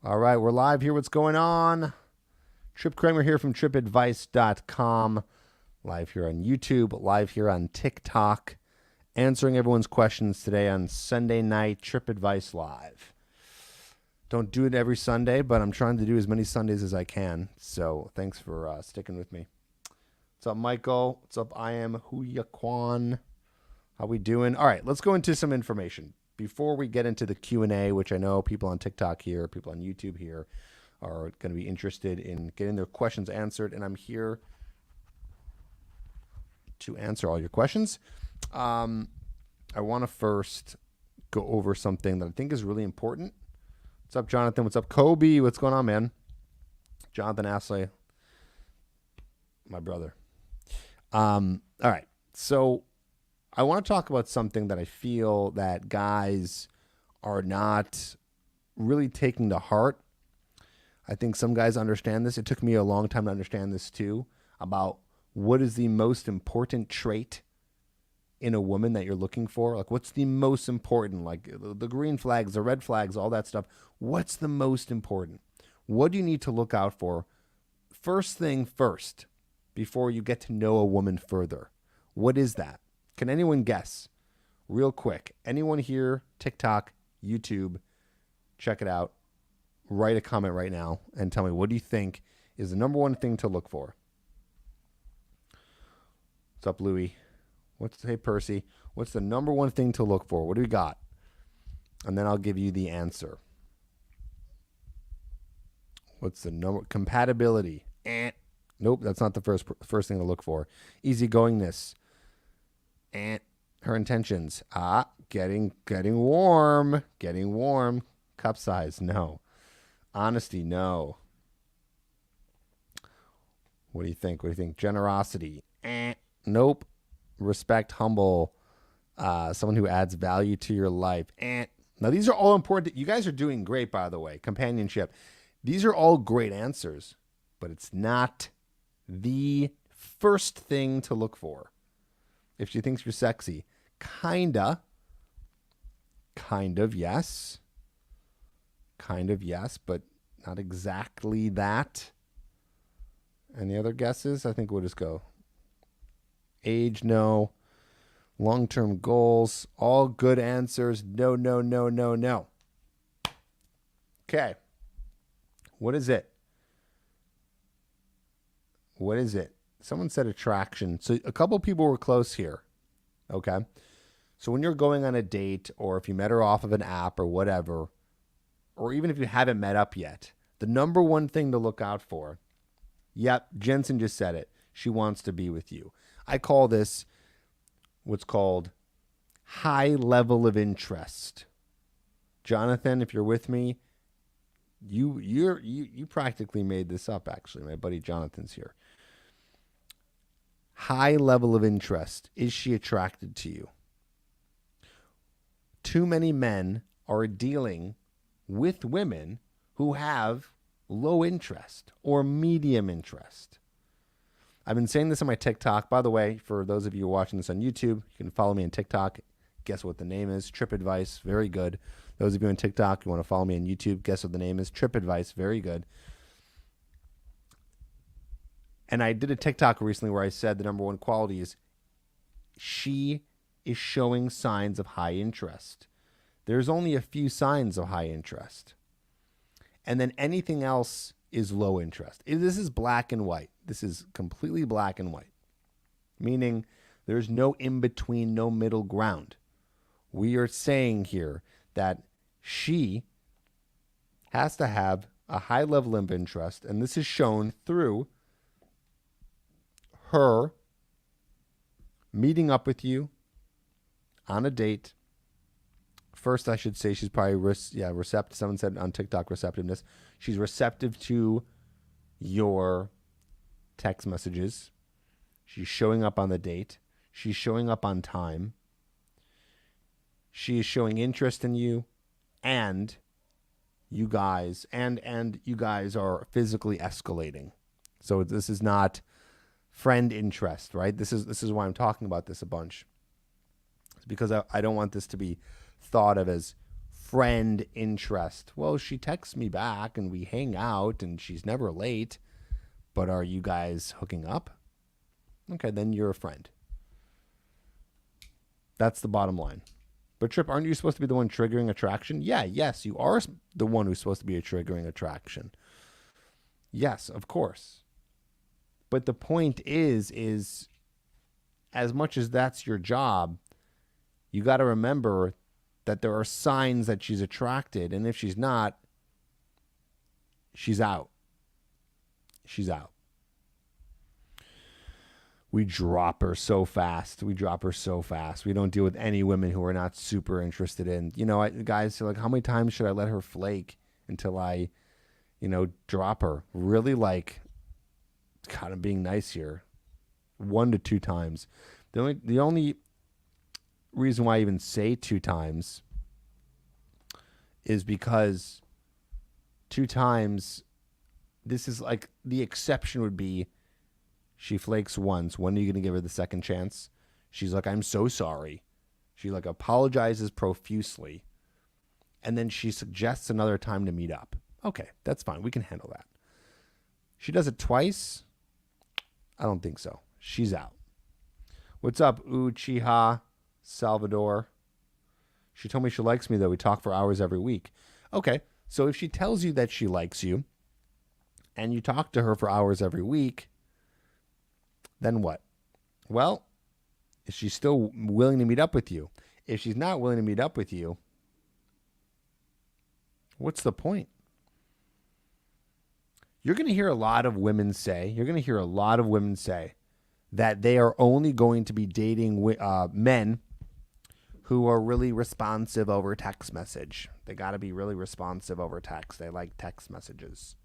All right, we're live here. What's going on? Tripp Kramer here from trippadvice.com. Live here on YouTube, live here on TikTok. Answering everyone's questions today on Sunday night, Tripp Advice Live. Don't do it every Sunday, but I'm trying to do as many Sundays as I can. So thanks for sticking with me. What's up, Michael? What's up? I am Huya Kwan. How we doing? All right, let's go into some information. Before we get into the Q&A, which I know people on TikTok here, people on YouTube here are going to be interested in getting their questions answered, and I'm here to answer all your questions. I want to first go over something that I think is really important. What's up, Jonathan? What's up, Kobe? What's going on, man? Jonathan Astley, my brother. All right, so I want to talk about something that I feel that guys are not really taking to heart. I think some guys understand this. It took me a long time to understand this too, about what is the most important trait in a woman that you're looking for. Like, what's the most important? Like the green flags, the red flags, all that stuff. What's the most important? What do you need to look out for? First thing first, before you get to know a woman further. What is that? Can anyone guess? Real quick. Anyone here, TikTok, YouTube, check it out. Write a comment right now and tell me, what do you think is the number one thing to look for? What's up, Louie? Hey, Percy. What's the number one thing to look for? What do we got? And then I'll give you the answer. What's the number? Compatibility. Nope, that's not the first thing to look for. Easygoingness. Her intentions. Getting warm. Getting warm. Cup size. No. Honesty. No. What do you think? Generosity. Nope. Respect. Humble. Someone who adds value to your life. Now, these are all important. You guys are doing great, by the way. Companionship. These are all great answers, but it's not the first thing to look for. If she thinks you're sexy, kind of, yes. Kind of, yes, but not exactly that. Any other guesses? I think we'll just go. Age, no. Long-term goals, all good answers. No. Okay. What is it? Someone said attraction. So a couple people were close here. Okay. So when you're going on a date, or if you met her off of an app or whatever, or even if you haven't met up yet, the number one thing to look out for, yep, Jensen just said it. She wants to be with you. I call this what's called high level of interest. Jonathan, if you're with me, you practically made this up, actually. My buddy Jonathan's here. High level of interest. Is she attracted to you? Too many men are dealing with women who have low interest or medium interest. I've been saying this on my TikTok. By the way, for those of you watching this on YouTube, you can follow me on TikTok. Guess what the name is? Tripp Advice. Very good. Those of you on TikTok, you want to follow me on YouTube, guess what the name is? Tripp Advice. Very good. And I did a TikTok recently where I said the number one quality is she is showing signs of high interest. There's only a few signs of high interest. And then anything else is low interest. This is black and white. This is completely black and white, meaning there's no in-between, no middle ground. We are saying here that she has to have a high level of interest, and this is shown through her meeting up with you on a date. First, I should say she's probably receptive. Someone said on TikTok receptiveness. She's receptive to your text messages. She's showing up on the date. She's showing up on time. She is showing interest in you, and you guys are physically escalating. So this is not friend interest, right? This is why I'm talking about this a bunch. It's because I don't want this to be thought of as friend interest. Well, she texts me back and we hang out and she's never late. But are you guys hooking up? Okay, then you're a friend. That's the bottom line. But Tripp, aren't you supposed to be the one triggering attraction? Yeah, yes, you are the one who's supposed to be a triggering attraction. Yes, of course. But the point is as much as that's your job, you got to remember that there are signs that she's attracted. And if she's not, she's out. She's out. We drop her so fast. We don't deal with any women who are not super interested in, guys are like, how many times should I let her flake until I, drop her? Really, like, kind of being nice here. 1 to 2 times. The only reason why I even say 2 times is because 2 times, this is like, the exception would be she flakes once. When are you going to give her the second chance? She's like, I'm so sorry. She like apologizes profusely. And then she suggests another time to meet up. Okay, that's fine. We can handle that. She does it twice. I don't think so. She's out. What's up, Uchiha Salvador? She told me she likes me, though. We talk for hours every week. Okay, so if she tells you that she likes you and you talk to her for hours every week, then what? Well, is she still willing to meet up with you? If she's not willing to meet up with you, what's the point? You're going to hear a lot of women say that they are only going to be dating men who are really responsive over text message. They got to be really responsive over text. They like text messages.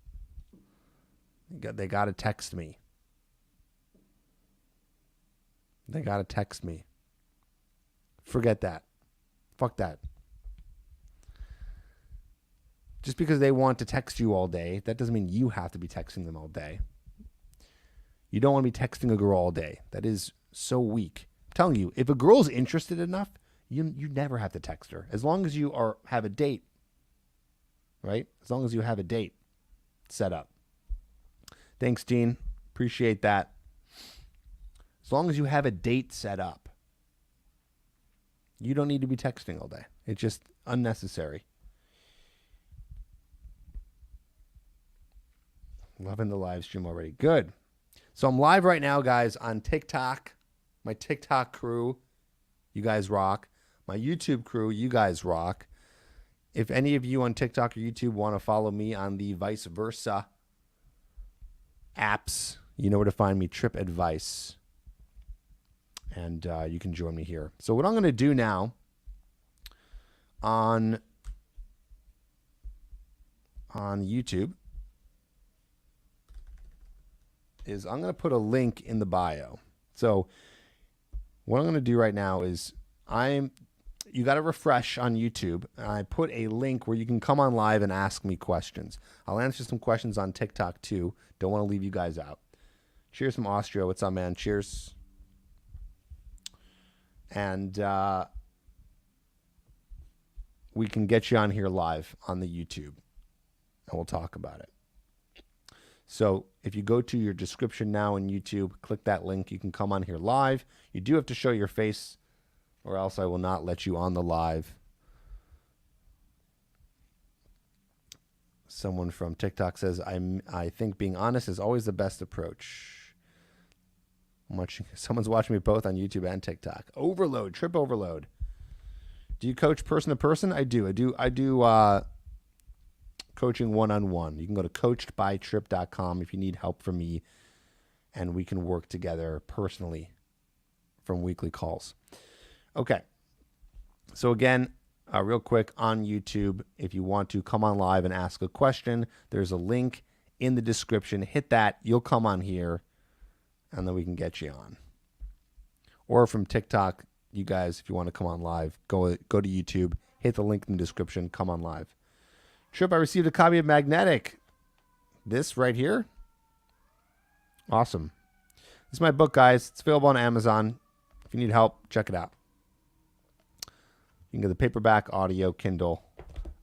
They got to text me. They got to text me. Forget that. Fuck that. Just because they want to text you all day, that doesn't mean you have to be texting them all day. You don't want to be texting a girl all day. That is so weak. I'm telling you, if a girl's interested enough, you never have to text her. As long as you have a date, right? As long as you have a date set up. Thanks, Dean. Appreciate that. As long as you have a date set up, you don't need to be texting all day. It's just unnecessary. Loving the live stream already. Good. So I'm live right now, guys, on TikTok. My TikTok crew, you guys rock. My YouTube crew, you guys rock. If any of you on TikTok or YouTube want to follow me on the vice versa apps, you know where to find me, Tripp Advice. And you can join me here. So what I'm going to do now on YouTube is I'm going to put a link in the bio. So what I'm going to do right now is you got to refresh on YouTube. And I put a link where you can come on live and ask me questions. I'll answer some questions on TikTok too. Don't want to leave you guys out. Cheers from Austria. What's up, man? Cheers. And we can get you on here live on the YouTube, and we'll talk about it. So if you go to your description now in YouTube, click that link. You can come on here live. You do have to show your face, or else I will not let you on the live. Someone from TikTok says, I think being honest is always the best approach. Someone's watching me both on YouTube and TikTok. Overload, Tripp Overload. Do you coach person to person? I do. I do coaching one-on-one. You can go to coachedbytripp.com if you need help from me, and we can work together personally from weekly calls. Okay. So again, real quick on YouTube, if you want to come on live and ask a question, there's a link in the description. Hit that. You'll come on here, and then we can get you on. Or from TikTok, you guys, if you want to come on live, go to YouTube, hit the link in the description, come on live. Tripp, I received a copy of Magnetic. This right here. Awesome. This is my book, guys. It's available on Amazon. If you need help, check it out. You can get the paperback, audio, Kindle.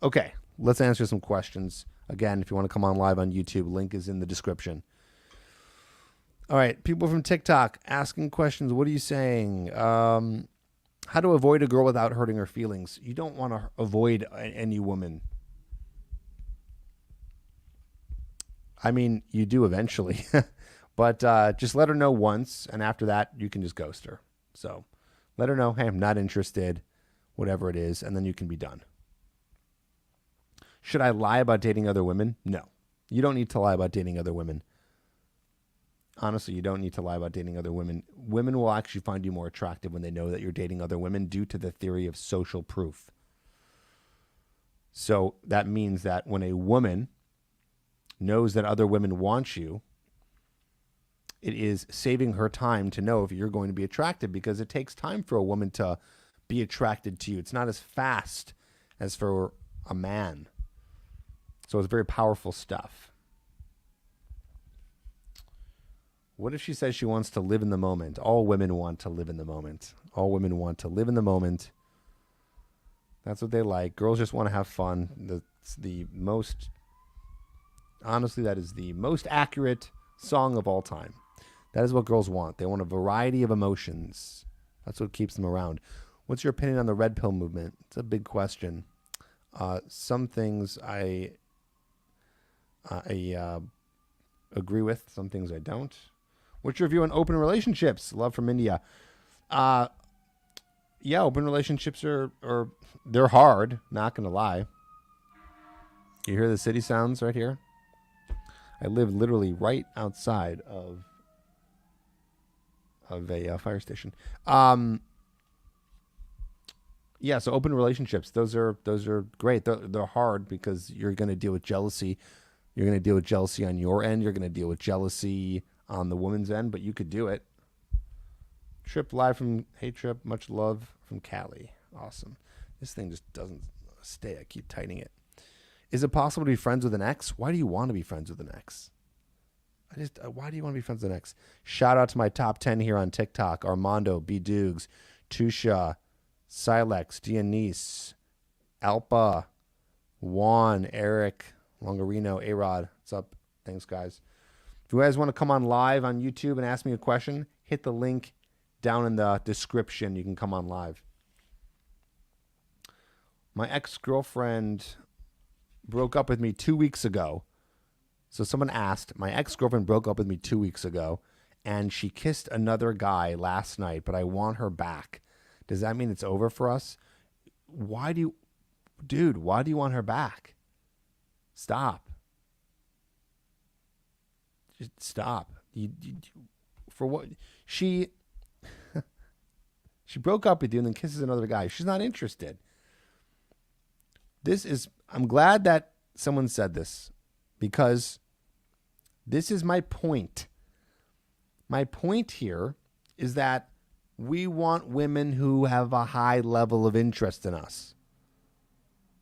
Okay, let's answer some questions. Again, if you want to come on live on YouTube, link is in the description. All right, people from TikTok asking questions. What are you saying? How to avoid a girl without hurting her feelings? You don't want to avoid any woman. I mean, you do eventually, but just let her know once, and after that, you can just ghost her. So let her know, hey, I'm not interested, whatever it is, and then you can be done. Should I lie about dating other women? No. You don't need to lie about dating other women. Honestly, you don't need to lie about dating other women. Women will actually find you more attractive when they know that you're dating other women due to the theory of social proof. So that means that when a woman knows that other women want you, it is saving her time to know if you're going to be attractive, because it takes time for a woman to be attracted to you. It's not as fast as for a man. So it's very powerful stuff. What if she says she wants to live in the moment? All women want to live in the moment. All women want to live in the moment. That's what they like. Girls just want to have fun. That's the most, honestly, that is the most accurate song of all time. That is what girls want. They want a variety of emotions. That's what keeps them around. What's your opinion on the red pill movement? It's a big question. Some things I agree with. Some things I don't. What's your view on open relationships? Love from India. Yeah, open relationships are they're hard. Not gonna lie. You hear the city sounds right here? I live literally right outside of a fire station. Yeah, so open relationships, those are great. They're hard because you're going to deal with jealousy. You're going to deal with jealousy on your end. You're going to deal with jealousy on the woman's end, but you could do it. Tripp live from, hey Tripp, much love from Cali. Awesome. This thing just doesn't stay. I keep tightening it. Is it possible to be friends with an ex? Why do you want to be friends with an ex? Why do you want to be friends with an ex? Shout out to my top 10 here on TikTok. Armando, B. Dukes, Tusha, Silex, Dianice, Alpa, Juan, Eric, Longarino, A-Rod. What's up? Thanks, guys. If you guys want to come on live on YouTube and ask me a question, hit the link down in the description. You can come on live. My ex-girlfriend broke up with me 2 weeks ago. So someone asked, my ex-girlfriend broke up with me 2 weeks ago, and she kissed another guy last night, but I want her back. Does that mean it's over for us? Why do you want her back? Stop. Just stop. For what? She broke up with you and then kisses another guy. She's not interested. I'm glad that someone said this, because this is my point. My point here is that we want women who have a high level of interest in us.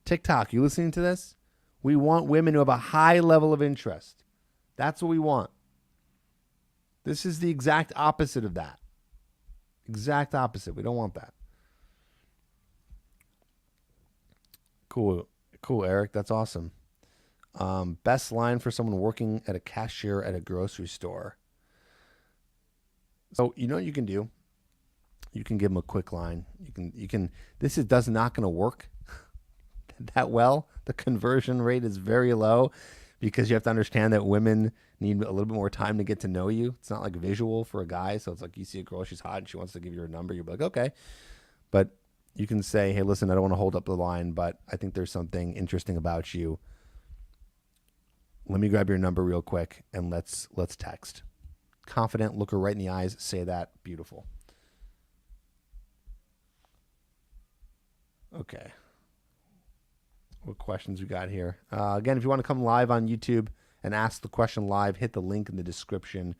TikTok, you listening to this? We want women who have a high level of interest. That's what we want. This is the exact opposite of that. Exact opposite. We don't want that. Cool, Eric. That's awesome. Best line for someone working at a cashier at a grocery store. So you know what you can do? You can give them a quick line. You can. This is not going to work that well. The conversion rate is very low because you have to understand that women need a little bit more time to get to know you. It's not like visual for a guy. So it's like you see a girl, she's hot, and she wants to give you her number. You'll be like, okay. But you can say, hey, listen, I don't want to hold up the line, but I think there's something interesting about you. Let me grab your number real quick and let's text. Confident, look her right in the eyes, say that. Beautiful. Okay. What questions we got here? Again, if you want to come live on YouTube and ask the question live, hit the link in the description.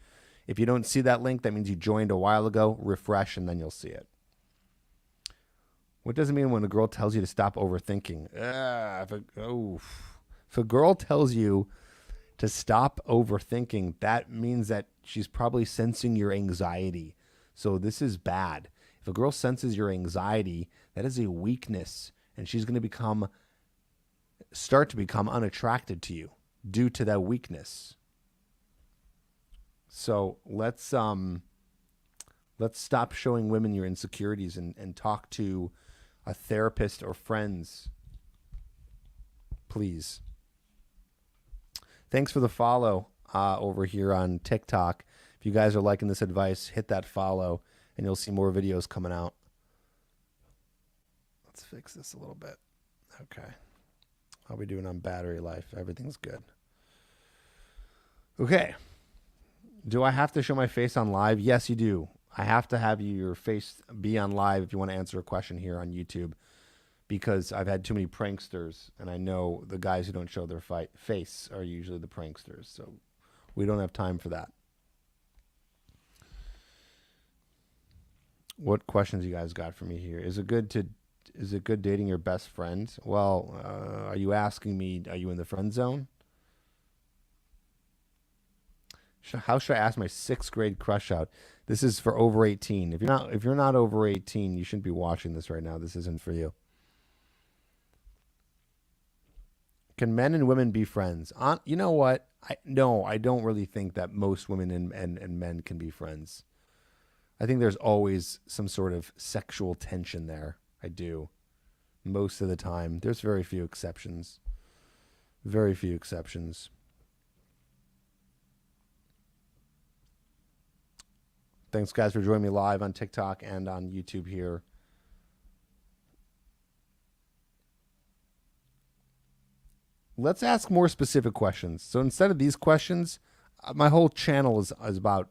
If you don't see that link, that means you joined a while ago. Refresh, and then you'll see it. What does it mean when a girl tells you to stop overthinking? If a girl tells you to stop overthinking, that means that she's probably sensing your anxiety. So this is bad. If a girl senses your anxiety, that is a weakness, and she's going to become start to become unattracted to you due to that weakness. So let's stop showing women your insecurities and talk to a therapist or friends, please. Thanks for the follow over here on TikTok. If you guys are liking this advice, hit that follow and you'll see more videos coming out. Let's fix this a little bit. Okay. How are we doing on battery life? Everything's good. Okay. Do I have to show my face on live? Yes, you do. I have to have your face be on live if you want to answer a question here on YouTube, because I've had too many pranksters, and I know the guys who don't show their face are usually the pranksters, so we don't have time for that. What questions you guys got for me here? Is it good dating your best friend? Well, are you asking me, are you in the friend zone? How should I ask my 6th grade crush out? This is for over 18. If you're not over 18, you shouldn't be watching this right now. This isn't for you. Can men and women be friends? You know what? I don't really think that most women and men can be friends. I think there's always some sort of sexual tension there. I do. Most of the time. There's very few exceptions. Very few exceptions. Thanks, guys, for joining me live on TikTok and on YouTube here. Let's ask more specific questions. So instead of these questions, my whole channel is about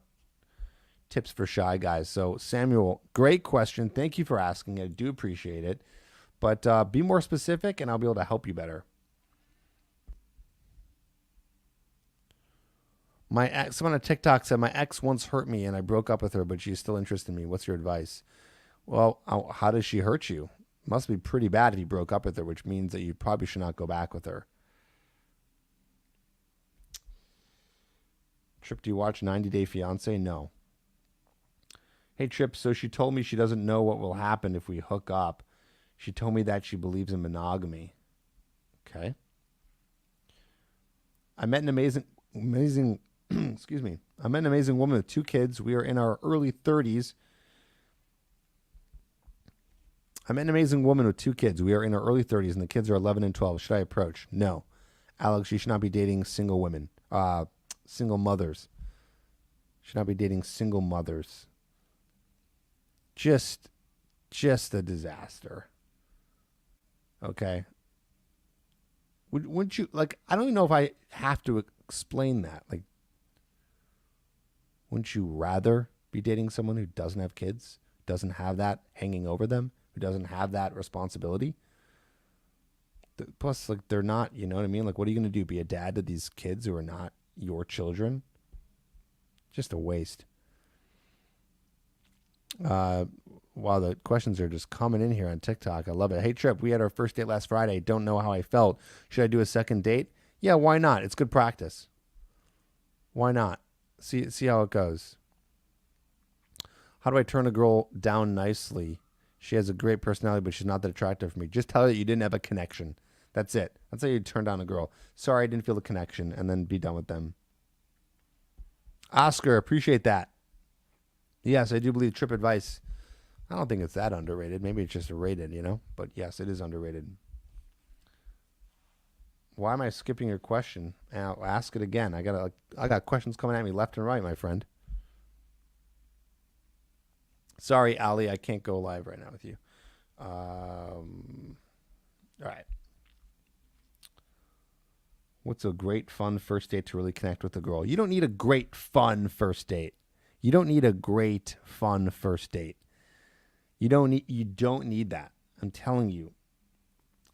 tips for shy guys. So Samuel, great question. Thank you for asking. I do appreciate it. But be more specific and I'll be able to help you better. My ex, someone on TikTok said, my ex once hurt me and I broke up with her, but she's still interested in me. What's your advice? Well, how does she hurt you? Must be pretty bad if you broke up with her, which means that you probably should not go back with her. Tripp, do you watch 90 Day Fiancé? No. Hey, Tripp, so she told me she doesn't know what will happen if we hook up. She told me that she believes in monogamy. Okay. I met an amazing excuse me. I met an amazing woman with 2 kids. We are in our early 30s. I met an amazing woman with 2 kids. We are in our early 30s, and the kids are 11 and 12. Should I approach? No. Alex, you should not be dating single women. Single mothers. Should not be dating single mothers. Just a disaster. Okay. Wouldn't you, like, I don't even know if I have to explain that. Like, wouldn't you rather be dating someone who doesn't have kids, doesn't have that hanging over them, who doesn't have that responsibility? Plus, like, they're not, you know what I mean? Like, what are you going to do? Be a dad to these kids who are not your children? Just a waste. Wow, the questions are just coming in here on TikTok. I love it. Hey, Tripp, we had our first date last Friday. Don't know how I felt. Should I do a second date? Yeah, why not? It's good practice. Why not? See how it goes. How do I turn a girl down nicely? She has a great personality, but she's not that attractive for me. Just tell her that you didn't have a connection. That's it. That's how you turn down a girl. Sorry, I didn't feel the connection, and then be done with them. Oscar, appreciate that. Yes, I do believe Tripp advice. I don't think it's that underrated. Maybe it's just rated, you know? But yes, it is underrated. Why am I skipping your question? I'll ask it again. I got questions coming at me left and right, my friend. Sorry, Ali, I can't go live right now with you. All right. What's a great, fun first date to really connect with a girl? You don't need a great, fun first date. You don't need a great, fun first date. You don't need that. I'm telling you.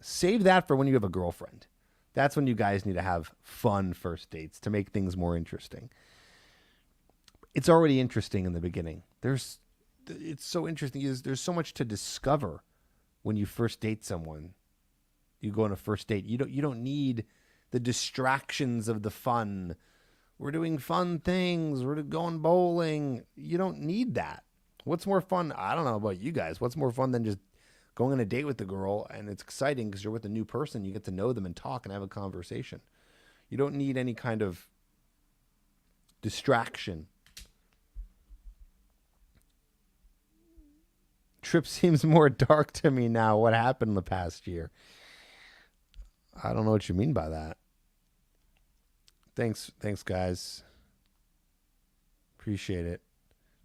Save that for when you have a girlfriend. That's when you guys need to have fun first dates to make things more interesting. It's already interesting in the beginning. It's so interesting. There's so much to discover when you first date someone. You go on a first date. You don't need the distractions of the fun. We're doing fun things. We're going bowling. You don't need that. What's more fun? I don't know about you guys. What's more fun than just going on a date with the girl, and it's exciting because you're with a new person. You get to know them and talk and have a conversation. You don't need any kind of distraction. Tripp seems more dark to me now. What happened in the past year? I don't know what you mean by that. Thanks, guys. Appreciate it.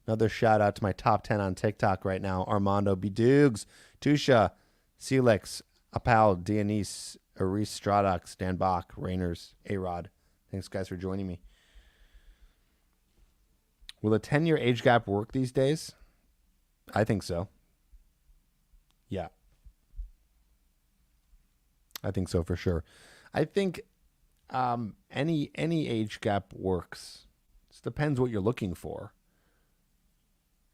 Another shout out to my top 10 on TikTok right now. Armando B. Dukes, Tusha, Celix, Apal, Dionise, Aris Stradox, Dan Bach, Rainers, A-Rod. Thanks, guys, for joining me. Will a 10-year age gap work these days? I think so. Yeah. I think so for sure. I think any age gap works. It depends what you're looking for.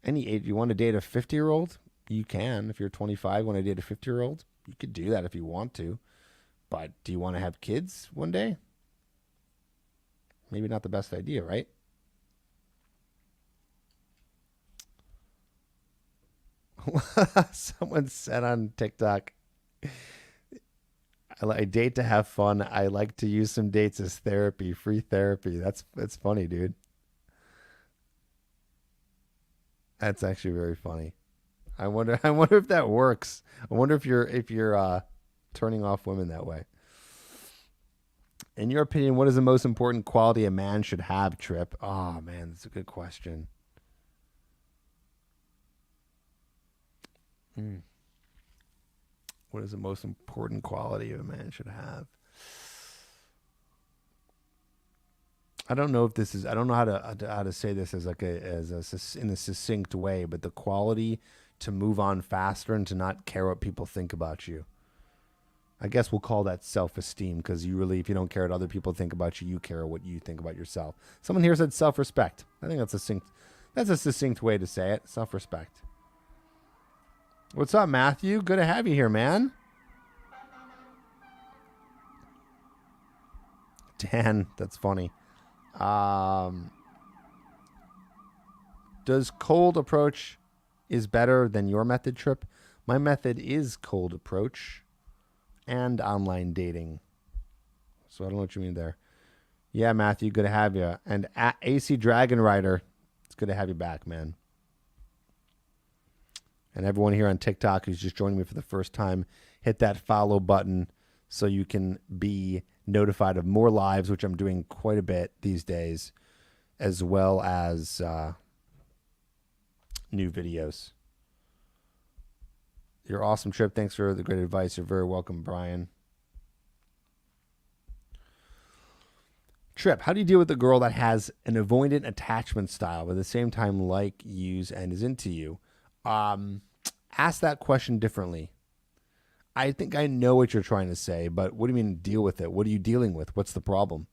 Any age, you want to date a 50-year-old? You can. If you're 25, want to date a 50-year-old? You could do that if you want to. But do you want to have kids one day? Maybe not the best idea, right? Someone said on TikTok, I date to have fun. I like to use some dates as therapy, free therapy. That's funny, dude. That's actually very funny. I wonder if that works. I wonder if you're turning off women that way. In your opinion, what is the most important quality a man should have, Tripp? Oh man, that's a good question. What is the most important quality a man should have? I don't know if this is. I don't know how to say this as in a succinct way, but the quality to move on faster and to not care what people think about you. I guess we'll call that self-esteem, because if you don't care what other people think about you, you care what you think about yourself. Someone here said self-respect. I think that's a succinct way to say it. Self-respect. What's up, Matthew? Good to have you here, man. Dan, that's funny. Does cold approach is better than your method, Tripp? My method is cold approach and online dating. So I don't know what you mean there. Yeah, Matthew, good to have you. And AC Dragon Rider, it's good to have you back, man. And everyone here on TikTok who's just joining me for the first time, hit that follow button so you can be notified of more lives, which I'm doing quite a bit these days, as well as new videos. You're awesome, Tripp. Thanks for the great advice. You're very welcome, Brian. Tripp, how do you deal with a girl that has an avoidant attachment style, but at the same time use, and is into you? Ask that question differently. I think I know what you're trying to say, but what do you mean deal with it? What are you dealing with? What's the problem?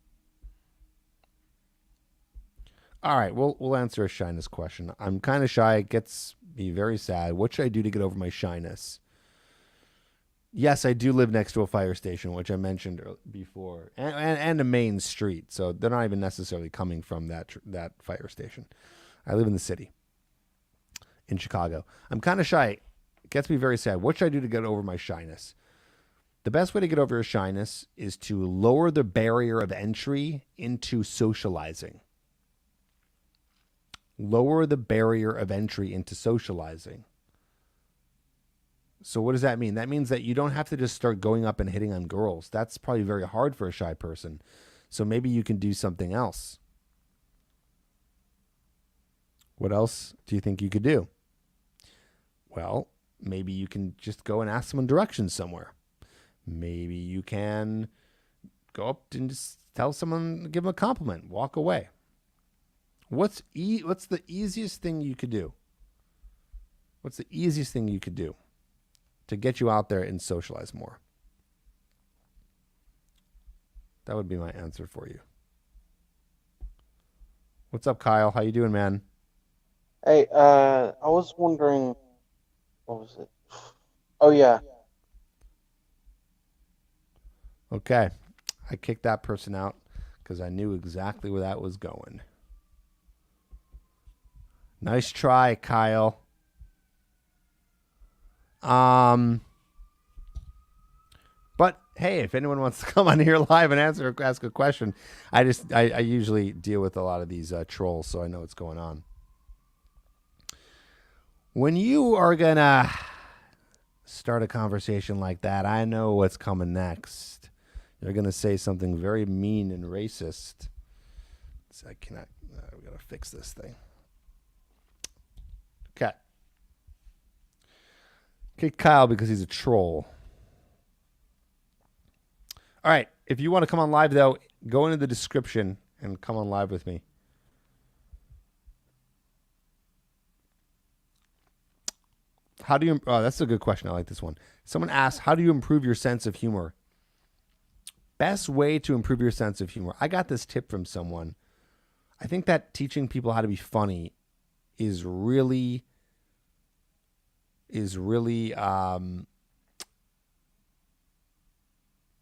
All right, we'll answer a shyness question. I'm kind of shy. It gets me very sad. What should I do to get over my shyness? Yes, I do live next to a fire station, which I mentioned before, and a main street. So they're not even necessarily coming from that fire station. I live in the city, in Chicago. I'm kind of shy. It gets me very sad. What should I do to get over my shyness? The best way to get over your shyness is to lower the barrier of entry into socializing. Lower the barrier of entry into socializing. So what does that mean? That means that you don't have to just start going up and hitting on girls. That's probably very hard for a shy person. So maybe you can do something else. What else do you think you could do? Well, maybe you can just go and ask someone directions somewhere. Maybe you can go up and just tell someone, give them a compliment, walk away. What's the easiest thing you could do? What's the easiest thing you could do to get you out there and socialize more? That would be my answer for you. What's up, Kyle? How you doing, man? Hey, I was wondering, what was it? Oh, yeah. Okay. I kicked that person out because I knew exactly where that was going. Nice try, Kyle. Um, but hey, if anyone wants to come on here live and ask a question, I usually deal with a lot of these trolls, so I know what's going on. When you are gonna start a conversation like that, I know what's coming next. You're gonna say something very mean and racist. So I cannot. We gotta fix this thing. Okay. Kick Kyle because he's a troll. All right. If you want to come on live, though, go into the description and come on live with me. How do you? Oh, that's a good question. I like this one. Someone asked, "How do you improve your sense of humor?" Best way to improve your sense of humor. I got this tip from someone. I think that teaching people how to be funny is really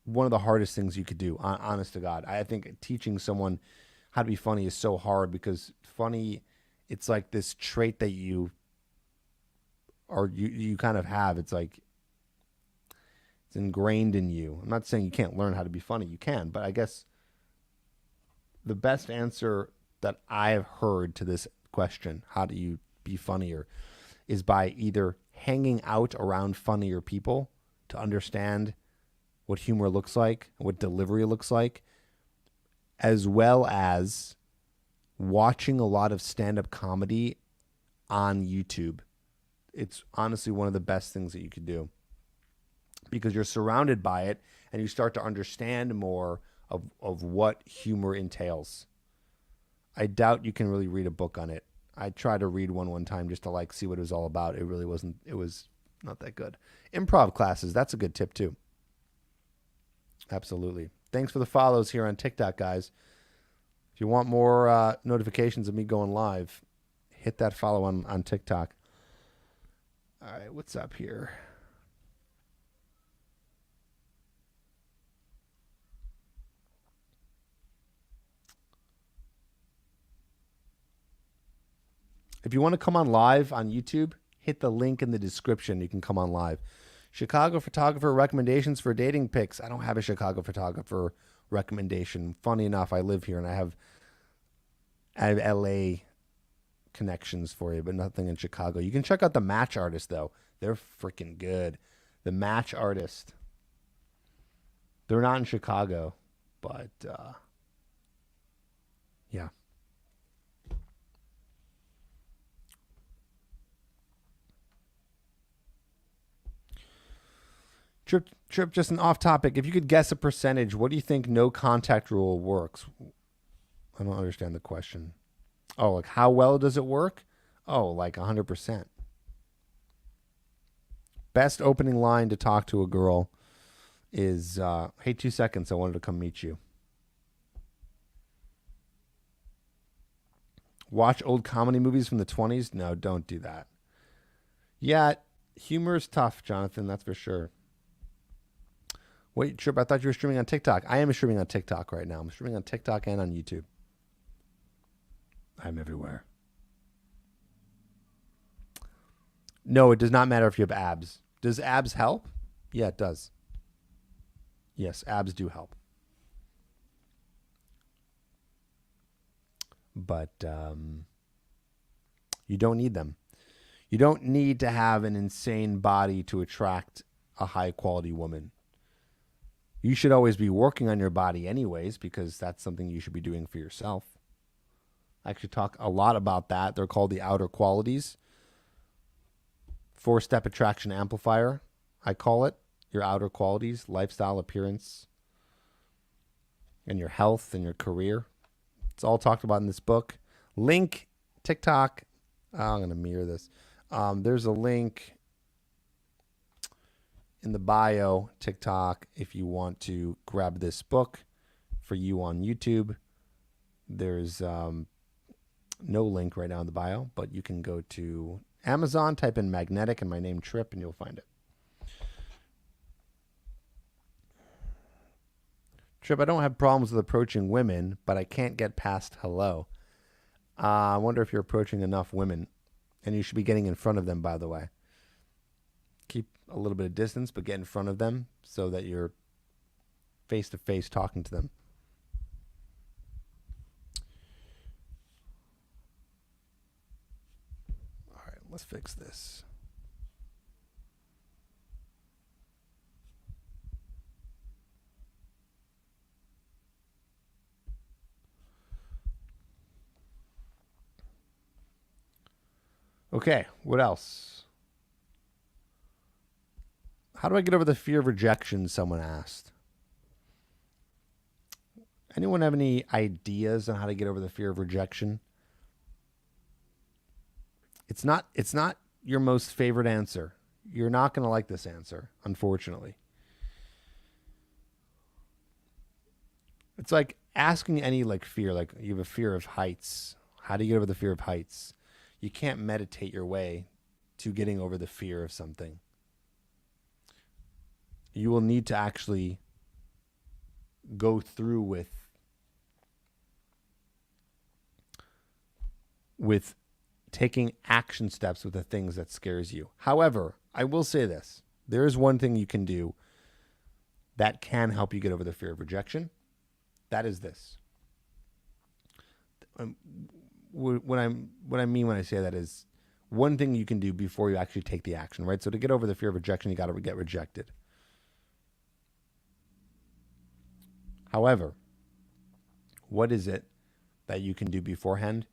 one of the hardest things you could do. Honest to God, I think teaching someone how to be funny is so hard because funny, it's like this trait that you kind of have. It's like it's ingrained in you. I'm not saying you can't learn how to be funny. You can, but I guess the best answer that I've heard to this question, how do you be funnier, is by either hanging out around funnier people to understand what humor looks like, what delivery looks like, as well as watching a lot of stand-up comedy on YouTube. It's honestly one of the best things that you could do because you're surrounded by it and you start to understand more of what humor entails. I doubt you can really read a book on it. I tried to read one time just to see what it was all about. It really wasn't. It was not that good. Improv classes, that's a good tip too. Absolutely. Thanks for the follows here on TikTok, guys. If you want more notifications of me going live, hit that follow on TikTok. All right, what's up here? If you want to come on live on YouTube, hit the link in the description. You can come on live. Chicago photographer recommendations for dating pics. I don't have a Chicago photographer recommendation. Funny enough, I live here and I have LA connections for you, but nothing in Chicago. You can check out the Match Artist, though. They're freaking good. The Match Artist. They're not in Chicago, but yeah. Tripp, just an off topic. If you could guess a percentage, what do you think no contact rule works? I don't understand the question. Oh, like how well does it work? Oh, like 100%. Best opening line to talk to a girl is, hey, 2 seconds, I wanted to come meet you. Watch old comedy movies from the 20s? No, don't do that. Yeah, humor is tough, Jonathan, that's for sure. Wait, Tripp, I thought you were streaming on TikTok. I am streaming on TikTok right now. I'm streaming on TikTok and on YouTube. I'm everywhere. No, it does not matter if you have abs. Does abs help? Yeah, it does. Yes, abs do help. But you don't need them. You don't need to have an insane body to attract a high quality woman. You should always be working on your body anyways, because that's something you should be doing for yourself. I actually talk a lot about that. They're called the outer qualities. 4-step attraction amplifier, I call it. Your outer qualities, lifestyle, appearance, and your health and your career. It's all talked about in this book. Link, TikTok. Oh, I'm going to mirror this. There's a link in the bio, TikTok, if you want to grab this book for you on YouTube. There's no link right now in the bio, but you can go to Amazon, type in magnetic and my name Tripp, and you'll find it. Tripp, I don't have problems with approaching women, but I can't get past hello. I wonder if you're approaching enough women, and you should be getting in front of them, by the way. a little bit of distance, but get in front of them so that you're face to face talking to them. All right, let's fix this. Okay, what else? How do I get over the fear of rejection? Someone asked. Anyone have any ideas on how to get over the fear of rejection? It's not your most favorite answer. You're not going to like this answer, unfortunately. It's like asking any like fear, like you have a fear of heights. How do you get over the fear of heights? You can't meditate your way to getting over the fear of something. You will need to actually go through with taking action steps with the things that scares you. However, I will say this. There is one thing you can do that can help you get over the fear of rejection. That is this. What I mean when I say that is one thing you can do before you actually take the action, right? So to get over the fear of rejection, you got to get rejected. However, what is it that you can do beforehand?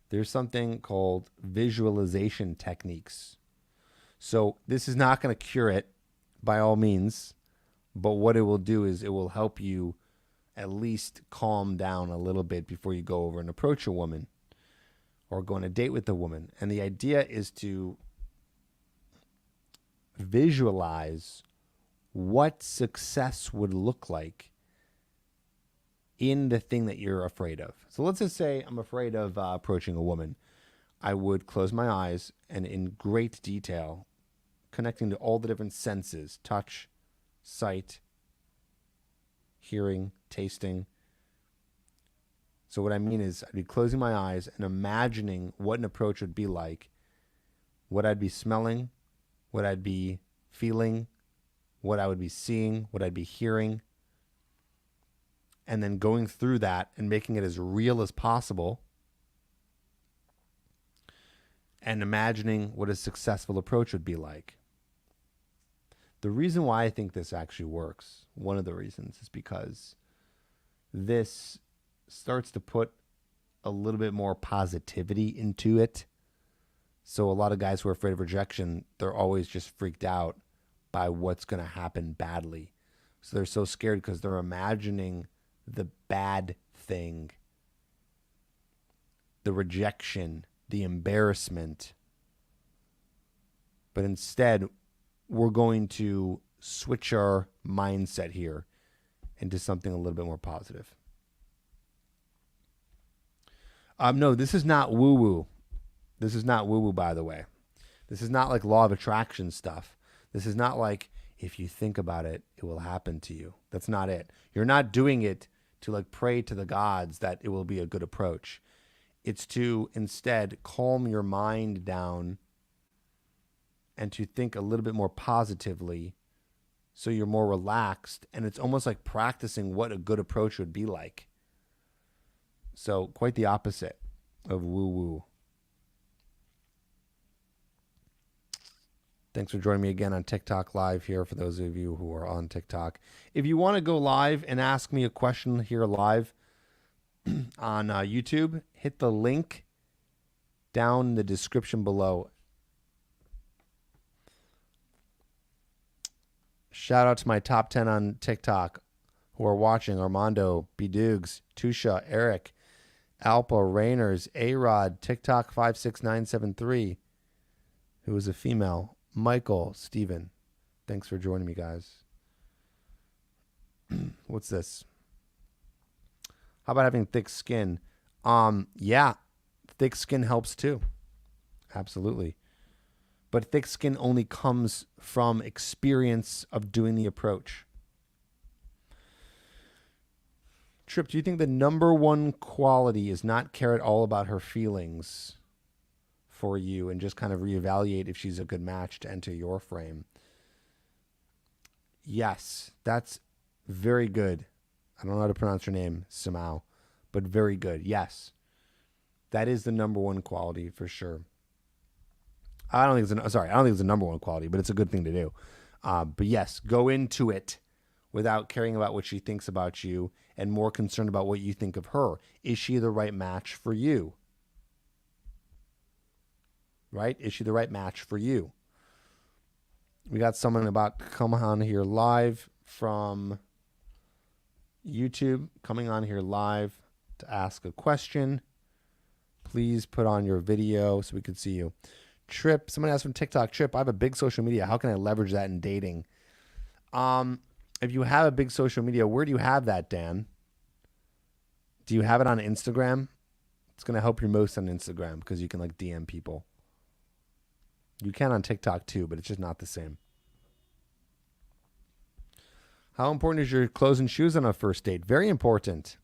There's something called visualization techniques. So this is not going to cure it by all means, but what it will do is it will help you at least calm down a little bit before you go over and approach a woman or go on a date with a woman. And the idea is to visualize what success would look like in the thing that you're afraid of. So let's just say I'm afraid of approaching a woman. I would close my eyes and in great detail, connecting to all the different senses, touch, sight, hearing, tasting. So what I mean is I'd be closing my eyes and imagining what an approach would be like, what I'd be smelling, what I'd be feeling, what I would be seeing, what I'd be hearing, and then going through that and making it as real as possible and imagining what a successful approach would be like. The reason why I think this actually works, one of the reasons, is because this starts to put a little bit more positivity into it. So a lot of guys who are afraid of rejection, they're always just freaked out by what's going to happen badly. So they're so scared because they're imagining the bad thing, the rejection, the embarrassment. But instead, we're going to switch our mindset here into something a little bit more positive. No, this is not woo-woo. This is not woo-woo, by the way. This is not like law of attraction stuff. This is not like if you think about it, it will happen to you. That's not it. You're not doing it to like pray to the gods that it will be a good approach. It's to instead calm your mind down and to think a little bit more positively so you're more relaxed. And it's almost like practicing what a good approach would be like. So quite the opposite of woo-woo. Thanks for joining me again on TikTok Live here for those of you who are on TikTok. If you want to go live and ask me a question here live on YouTube, hit the link down in the description below. Shout out to my top 10 on TikTok who are watching: Armando, B-Doogs, Tusha, Eric, Alpa, Rainers, A-Rod, TikTok 56973, who is a female, Michael, Steven. Thanks for joining me, guys. What's this? How about having thick skin? Yeah, thick skin helps too. Absolutely. But thick skin only comes from experience of doing the approach. Tripp, do you think the number one quality is not care at all about her feelings for you and just kind of reevaluate if she's a good match to enter your frame? Yes, that's very good. I don't know how to pronounce your name, Samau, but very good. Yes, that is the number one quality for sure. I don't think it's sorry. I don't think it's the number one quality, but it's a good thing to do. But yes, go into it without caring about what she thinks about you and more concerned about what you think of her. Is she the right match for you? Right? Is she the right match for you? We got someone about to come on here live from YouTube, coming on here live to ask a question. Please put on your video so we can see you. Tripp, someone asked from TikTok, Tripp, I have a big social media. How can I leverage that in dating? If you have a big social media, where do you have that, Dan? Do you have it on Instagram? It's going to help you most on Instagram because you can like DM people. You can on TikTok too, but it's just not the same. How important is your clothes and shoes on a first date? Very important.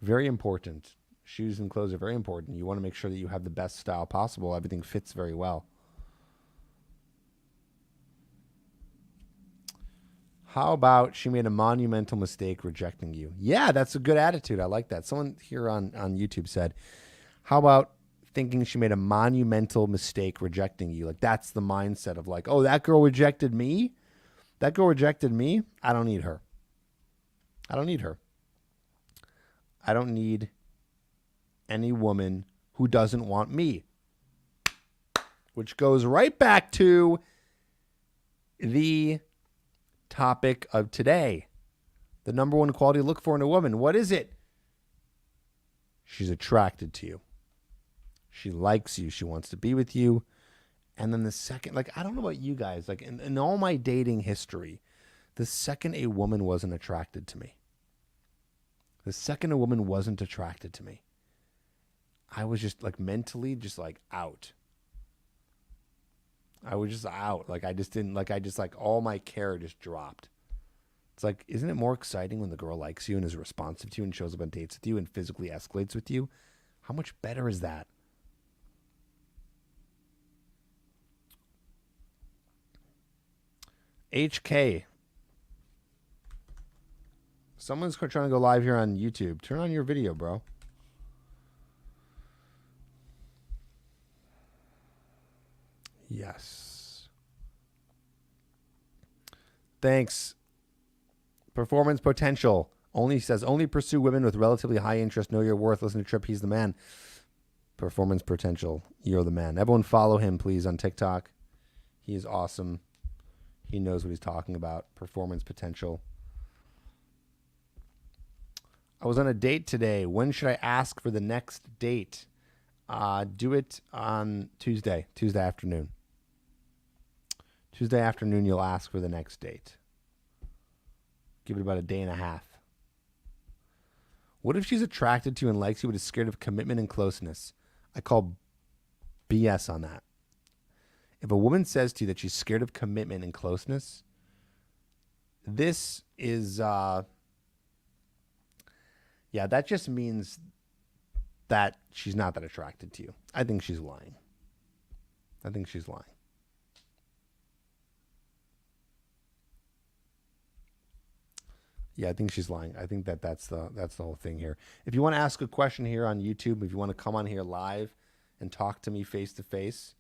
Very important. Shoes and clothes are very important. You want to make sure that you have the best style possible. Everything fits very well. How about she made a monumental mistake rejecting you? Yeah, that's a good attitude. I like that. Someone here on YouTube said, how about thinking she made a monumental mistake rejecting you? Like that's the mindset of like, oh, that girl rejected me? That girl rejected me? I don't need her. I don't need her. I don't need any woman who doesn't want me. Which goes right back to the topic of today. The number one quality to look for in a woman. What is it? She's attracted to you. She likes you. She wants to be with you. And then the second, like, I don't know about you guys, like in all my dating history, the second a woman wasn't attracted to me, the second a woman wasn't attracted to me, I was just like mentally just like out. I was just out. Like I just didn't like, I just like all my care just dropped. It's like, isn't it more exciting when the girl likes you and is responsive to you and shows up on dates with you and physically escalates with you? How much better is that? HK. Someone's trying to go live here on YouTube. Turn on your video, bro. Yes. Thanks. Performance potential. Only says only pursue women with relatively high interest. Know your worth. Listen to Tripp. He's the man. Performance potential. You're the man. Everyone follow him, please, on TikTok. He is awesome. He knows what he's talking about. Performance potential. I was on a date today. When should I ask for the next date? Do it on Tuesday afternoon. Tuesday afternoon, you'll ask for the next date. Give it about a day and a half. What if she's attracted to you and likes you but is scared of commitment and closeness? I call BS on that. If a woman says to you that she's scared of commitment and closeness, this is, that just means that she's not that attracted to you. I think she's lying. Yeah, I think she's lying. I think that's the whole thing here. If you want to ask a question here on YouTube, if you want to come on here live and talk to me face to face,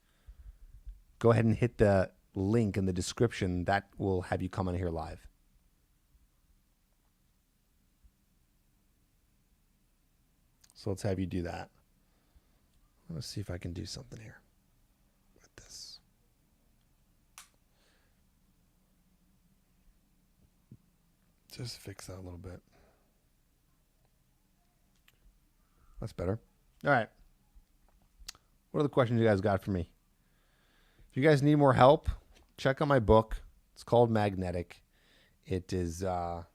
go ahead and hit the link in the description. That will have you come on here live. So let's have you do that. Let's see if I can do something here with this. Just fix that a little bit. That's better. All right. What are the questions you guys got for me? If you guys need more help, check out my book. It's called Magnetic. It is, it's on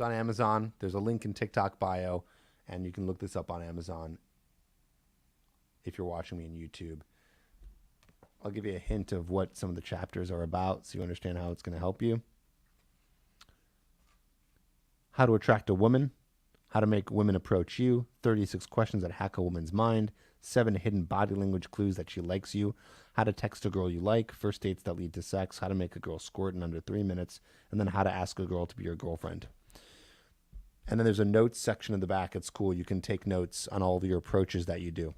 Amazon. There's a link in TikTok bio, and you can look this up on Amazon if you're watching me on YouTube. I'll give you a hint of what some of the chapters are about so you understand how it's going to help you. How to attract a woman, how to make women approach you, 36 questions that hack a woman's mind, 7 hidden body language clues that she likes you, how to text a girl you like, first dates that lead to sex, how to make a girl squirt in under 3 minutes, and then how to ask a girl to be your girlfriend. And then there's a notes section in the back. It's cool. You can take notes on all of your approaches that you do.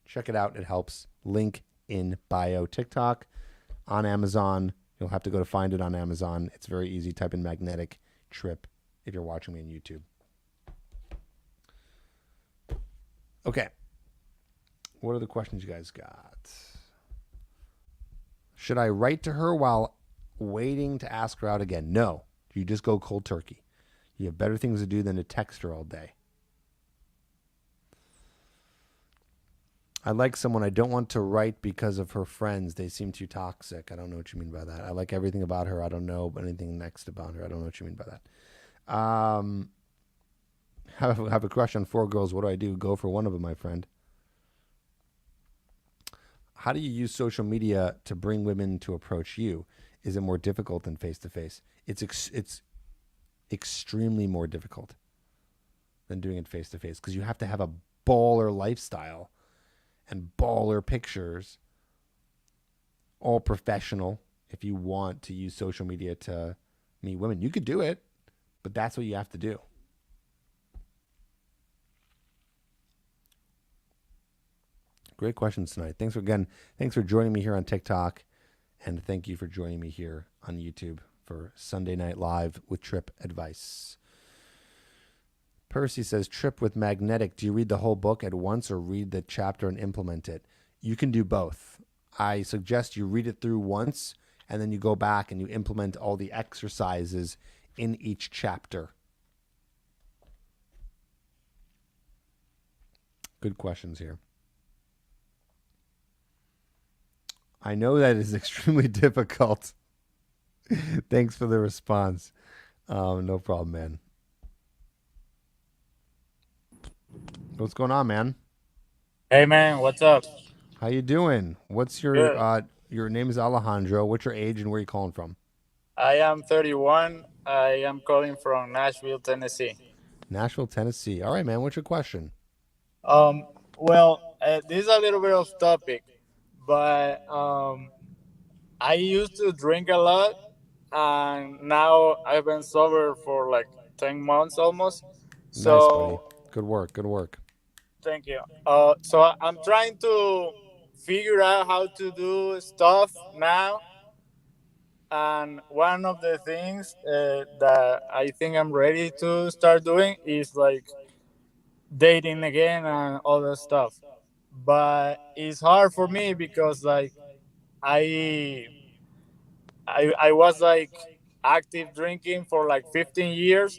Check it out. It helps. Link in bio. TikTok on Amazon. You'll have to go to find it on Amazon. It's very easy. Type in magnetic Tripp if you're watching me on YouTube. Okay. What are the questions you guys got? Should I write to her while waiting to ask her out again? No. You just go cold turkey. You have better things to do than to text her all day. I like someone. I don't want to write because of her friends. They seem too toxic. I don't know what you mean by that. I like everything about her. I don't know anything next about her. I don't know what you mean by that. Have a crush on 4 girls. What do I do? Go for one of them, my friend. How do you use social media to bring women to approach you? Is it more difficult than face-to-face? It's extremely more difficult than doing it face-to-face because you have to have a baller lifestyle and baller pictures, all professional, if you want to use social media to meet women. You could do it, but that's what you have to do. Great questions tonight. Thanks for joining me here on TikTok, and thank you for joining me here on YouTube for Sunday Night Live with Tripp Advice. Percy says, Tripp with magnetic. Do you read the whole book at once or read the chapter and implement it? You can do both. I suggest you read it through once and then you go back and you implement all the exercises in each chapter. Good questions here. I know that is extremely difficult. Thanks for the response. No problem, man. What's going on, man? Hey man, what's up? How you doing? What's Good. your name is Alejandro. What's your age and where are you calling from? I am 31. I am calling from Nashville, Tennessee. Nashville, Tennessee. All right, man. What's your question? This is a little bit off topic, but I used to drink a lot, and now I've been sober for like 10 months almost. Nice, buddy. So Good work. Good work. thank you. I'm trying to figure out how to do stuff now. And one of the things that I think I'm ready to start doing is like dating again and all that stuff. But it's hard for me because like I I was like active drinking for like 15 years.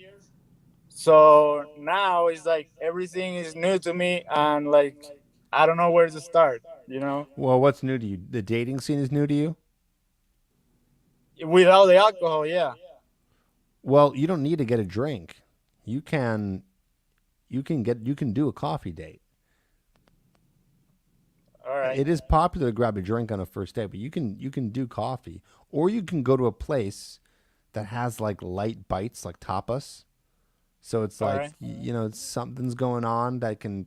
So now it's like everything is new to me and like I don't know where to start, you know? Well, what's new to you? The dating scene is new to you? Without the alcohol, yeah. Well, you don't need to get a drink. You can you can do a coffee date. All right. It is popular to grab a drink on a first date, but you can do coffee, or you can go to a place that has like light bites, like tapas. So it's All like right. something's going on that can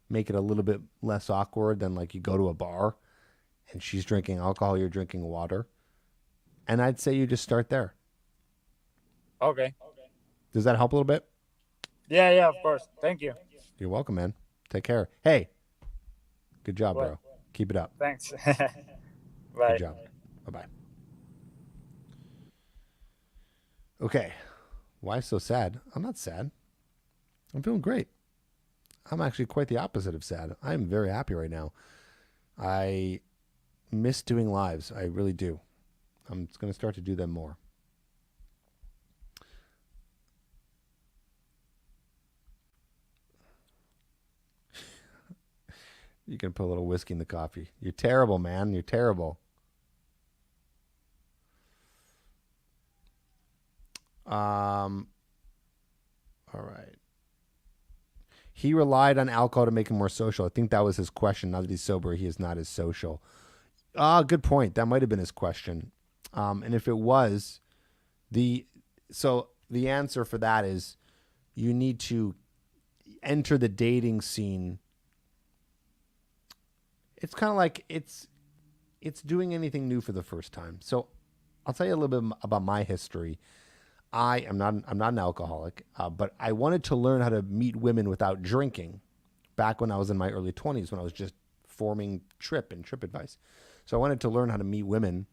make it a little bit less awkward than like you go to a bar and she's drinking alcohol, you're drinking water, and I'd say you just start there. Okay. Does that help a little bit? Yeah, yeah, of course. Thank you. You're welcome, man. Take care. Hey, good job, What? bro. Keep it up. Thanks. Good Bye. job. Bye bye. Okay. Why so sad? I'm not sad. I'm feeling great. I'm actually quite the opposite of sad. I'm very happy right now. I miss doing lives. I really do. I'm going to start to do them more. You can put a little whiskey in the coffee. You're terrible, man. You're terrible. All right. He relied on alcohol to make him more social. I think that was his question. Now that he's sober, he is not as social. Good point. That might have been his question. And if it was, the answer for that is you need to. enter the dating scene, it's kind of like it's doing anything new for the first time. So I'll tell you a little bit about my history. I'm not an alcoholic, but I wanted to learn how to meet women without drinking back when I was in my early 20s, when I was just forming Tripp and Tripp Advice. So I wanted to learn how to meet women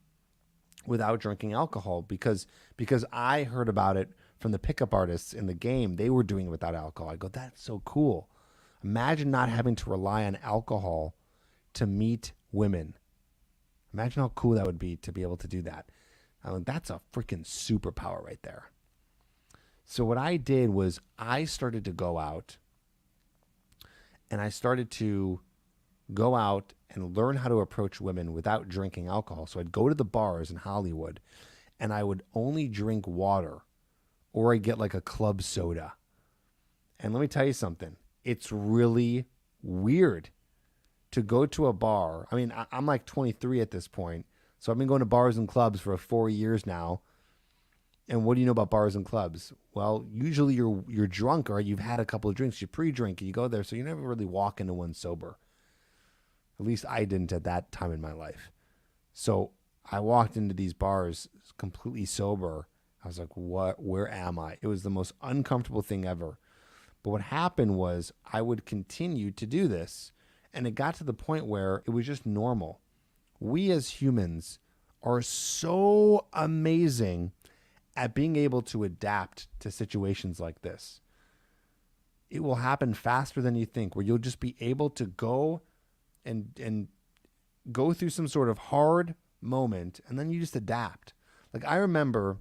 without drinking alcohol because I heard about it from the pickup artists in the game. They were doing it without alcohol. I go, that's so cool. Imagine not having to rely on alcohol to meet women. Imagine how cool that would be to be able to do that. I mean, that's a freaking superpower right there. So what I did was I started to go out and I started to go out and learn how to approach women without drinking alcohol. So I'd go to the bars in Hollywood and I would only drink water, or I'd get like a club soda. And let me tell you something. It's really weird to go to a bar. I mean, I'm like 23 at this point. So I've been going to bars and clubs for 4 years now. And what do you know about bars and clubs? Well, usually you're drunk or you've had a couple of drinks. You pre-drink and you go there, so you never really walk into one sober. At least I didn't at that time in my life. So I walked into these bars completely sober. I was like, what? Where am I? It was the most uncomfortable thing ever. But what happened was I would continue to do this, and it got to the point where it was just normal. We as humans are so amazing at being able to adapt to situations like this. It will happen faster than you think, where you'll just be able to go and go through some sort of hard moment, and then you just adapt. Like I remember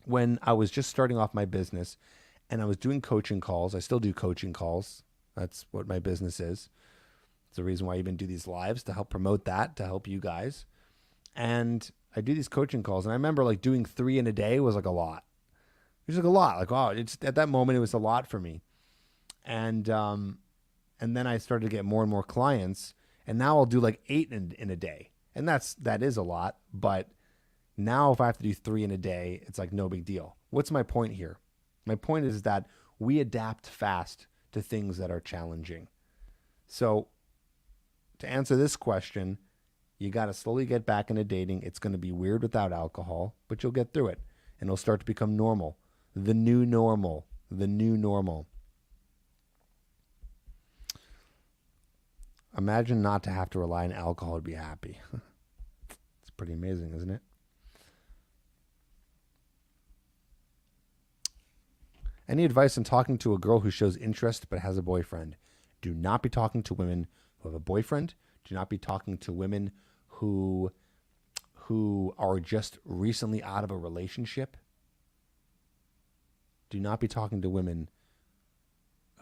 when I was just starting off my business and I was doing coaching calls. I still do coaching calls. That's what my business is. It's the reason why I even do these lives, to help promote that, to help you guys. And I do these coaching calls, and I remember like doing 3 in a day was like a lot. It was like a lot. Like, oh, it's at that moment it was a lot for me. And then I started to get more and more clients, and now I'll do like 8 in a day. And that is a lot, but now if I have to do 3 in a day, it's like no big deal. What's my point here? My point is that we adapt fast to things that are challenging. So to answer this question, you got to slowly get back into dating. It's going to be weird without alcohol, but you'll get through it, and it'll start to become normal. The new normal. The new normal. Imagine not to have to rely on alcohol to be happy. It's pretty amazing, isn't it? Any advice on talking to a girl who shows interest but has a boyfriend? Do not be talking to women who have a boyfriend. Do not be talking to women who are just recently out of a relationship. Do not be talking to women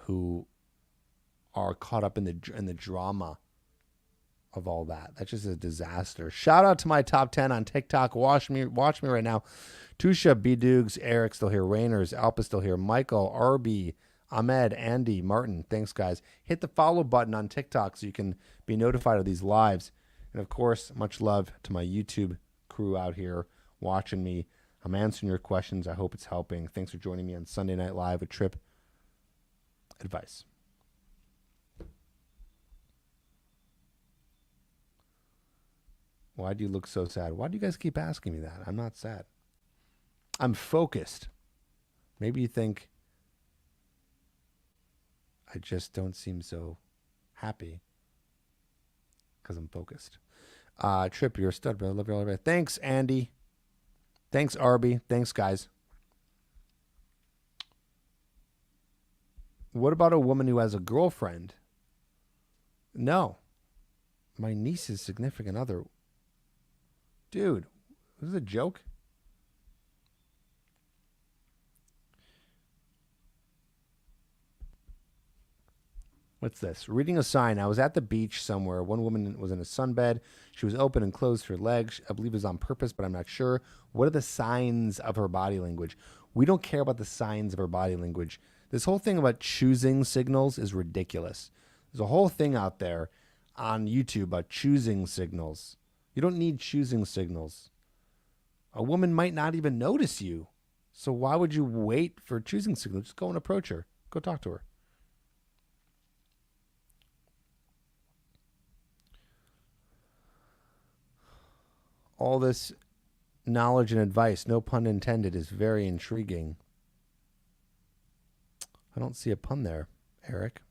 who are caught up in the drama of all that. That's just a disaster. Shout out to my top 10 on TikTok. Watch me right now. Tusha, B. Dukes, Eric still here, Rainers, Alpa still here, Michael, RB, Ahmed, Andy, Martin. Thanks, guys. Hit the follow button on TikTok so you can be notified of these lives. And of course, much love to my YouTube crew out here watching me. I'm answering your questions. I hope it's helping. Thanks for joining me on Sunday Night Live with Tripp Advice. Why do you look so sad? Why do you guys keep asking me that? I'm not sad. I'm focused. Maybe you think I just don't seem so happy because I'm focused. Tripp, you're a stud, brother. Love you all. Thanks, Andy. Thanks, Arby. Thanks, guys. What about a woman who has a girlfriend? No. My niece's significant other. Dude, this is a joke. What's this? Reading a sign. I was at the beach somewhere. One woman was in a sunbed. She was open and closed her legs. I believe it was on purpose, but I'm not sure. What are the signs of her body language? We don't care about the signs of her body language. This whole thing about choosing signals is ridiculous. There's a whole thing out there on YouTube about choosing signals. You don't need choosing signals. A woman might not even notice you. So why would you wait for choosing signals? Just go and approach her. Go talk to her. all this knowledge and advice, no pun intended, is very intriguing. I don't see a pun there, Eric.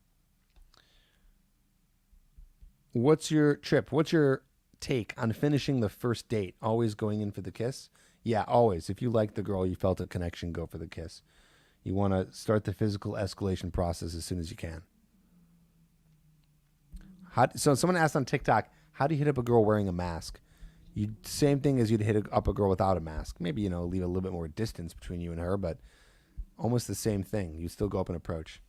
What's your Tripp? What's your take on finishing the first date? Always going in for the kiss? Yeah, always. If you like the girl, you felt a connection, go for the kiss. You want to start the physical escalation process as soon as you can. So someone asked on TikTok, how do you hit up a girl wearing a mask? Same thing as you'd hit up a girl without a mask. Maybe, leave a little bit more distance between you and her, but almost the same thing. You still go up and approach.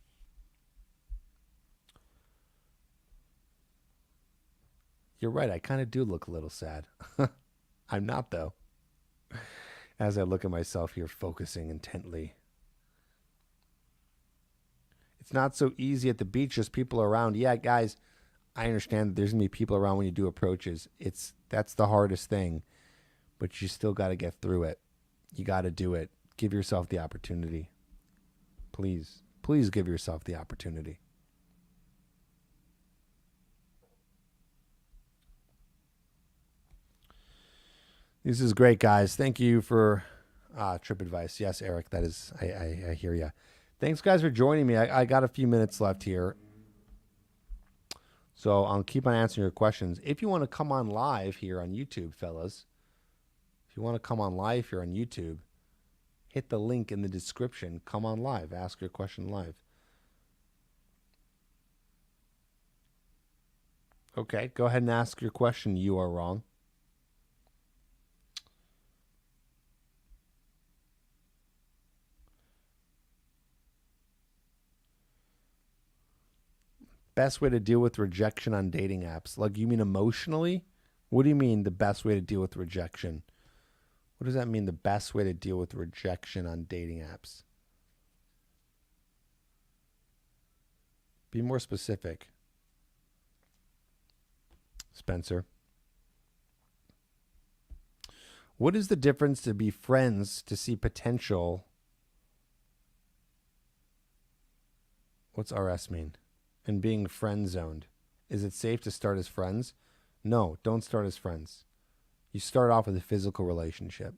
You're right. I kind of do look a little sad. I'm not, though. As I look at myself here, focusing intently. It's not so easy at the beach. There's people around. Yeah, guys, I understand that there's going to be people around when you do approaches. That's the hardest thing. But you still got to get through it. You got to do it. Give yourself the opportunity. Please. Please give yourself the opportunity. This is great, guys. Thank you for Tripp advice. Yes, Eric, that is, I hear you. Thanks, guys, for joining me. I got a few minutes left here. So I'll keep on answering your questions. If you want to come on live here on YouTube, fellas, if you want to come on live here on YouTube, hit the link in the description. Come on live. Ask your question live. Okay, go ahead and ask your question. You are wrong. Best way to deal with rejection on dating apps? Like, you mean emotionally? What do you mean the best way to deal with rejection? What does that mean, the best way to deal with rejection on dating apps? Be more specific. Spencer. What is the difference to be friends to see potential? What's RS mean? And being friend zoned. Is it safe to start as friends? No, don't start as friends. You start off with a physical relationship.